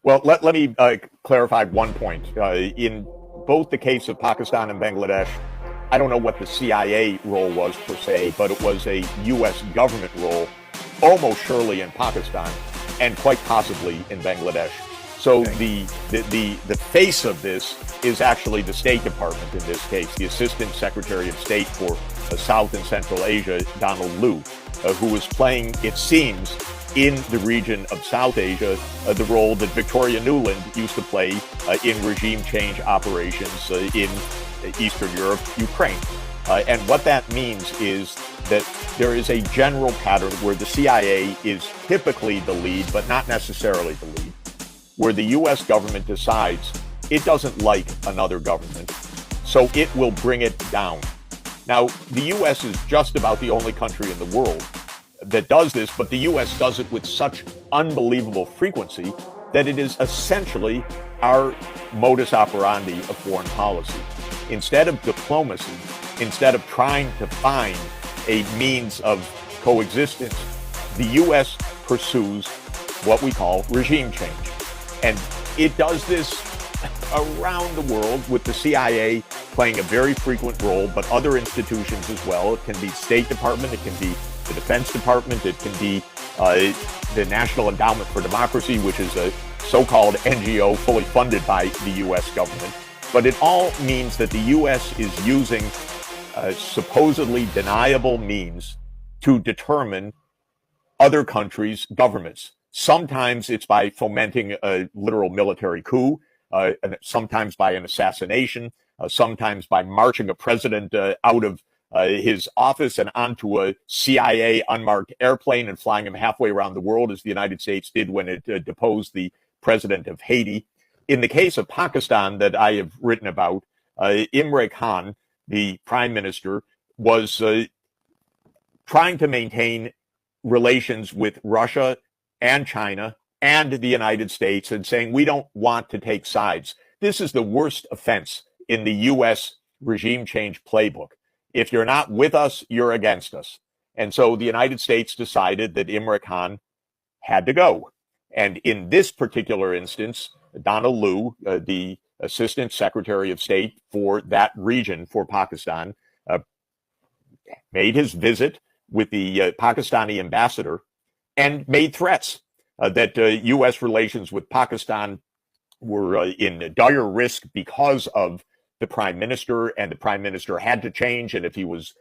Well, let me clarify one point. In both the case of Pakistan and Bangladesh, I don't know what the CIA role was per se, but it was a U.S. government role, almost surely in Pakistan, and quite possibly in Bangladesh. So Okay. the face of this is actually the State Department in this case, the Assistant Secretary of State for South and Central Asia, Donald Lu, who was playing, it seems, in the region of South Asia, the role that Victoria Nuland used to play in regime change operations in Eastern Europe, Ukraine. And what that means is that there is a general pattern where the CIA is typically the lead, but not necessarily the lead, where the U.S. government decides it doesn't like another government, so it will bring it down. Now, the U.S. is just about the only country in the world that does this, but the U.S. does it with such unbelievable frequency that it is essentially our modus operandi of foreign policy. Instead of diplomacy, instead of trying to find a means of coexistence, the U.S. pursues what we call regime change. And it does this around the world, with the CIA playing a very frequent role, but other institutions as well. It can be State Department, it can be the Defense Department, it can be the National Endowment for Democracy, which is a so-called NGO fully funded by the U.S. government. But it all means that the U.S. is using supposedly deniable means to determine other countries' governments. Sometimes it's by fomenting a literal military coup, and sometimes by an assassination, sometimes by marching a president out of his office and onto a CIA unmarked airplane and flying him halfway around the world, as the United States did when it deposed the president of Haiti. In the case of Pakistan that I have written about, Imran Khan, the prime minister, was trying to maintain relations with Russia and China and the United States, and saying we don't want to take sides. This is the worst offense in the U.S. regime change playbook. If you're not with us, you're against us. And so the United States decided that Imran Khan had to go. And in this particular instance, Donald Lu, the Assistant Secretary of State for that region, for Pakistan, made his visit with the Pakistani ambassador and made threats that U.S. relations with Pakistan were in dire risk because of the prime minister, and the prime minister had to change. And if he was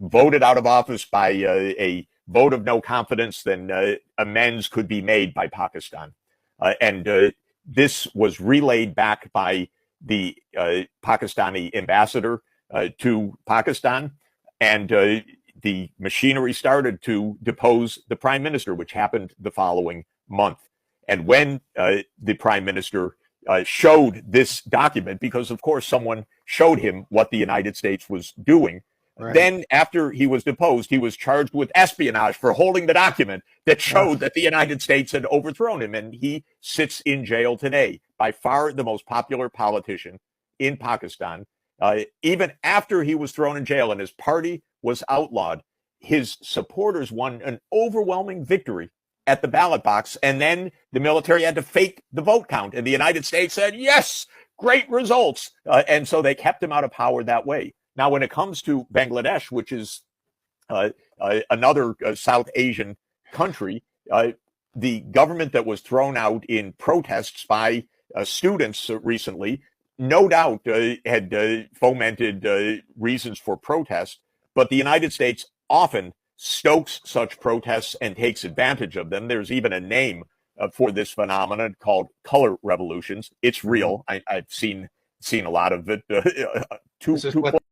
voted out of office by a vote of no confidence, then amends could be made by Pakistan. And this was relayed back by the Pakistani ambassador to Pakistan. And the machinery started to depose the prime minister, which happened the following month. And when the prime minister showed this document, because of course someone showed him what the United States was doing, Right. then after he was deposed, he was charged with espionage for holding the document that showed that the United States had overthrown him. And he sits in jail today, by far the most popular politician in Pakistan. Even after he was thrown in jail and his party was outlawed, his supporters won an overwhelming victory at the ballot box. And then the military had to fake the vote count. And the United States said, yes, great results. And so they kept him out of power that way. Now, when it comes to Bangladesh, which is another South Asian country, the government that was thrown out in protests by students recently, no doubt had fomented reasons for protest, but the United States often stokes such protests and takes advantage of them. There's even a name for this phenomenon called color revolutions. It's real. I've seen a lot of it. This is what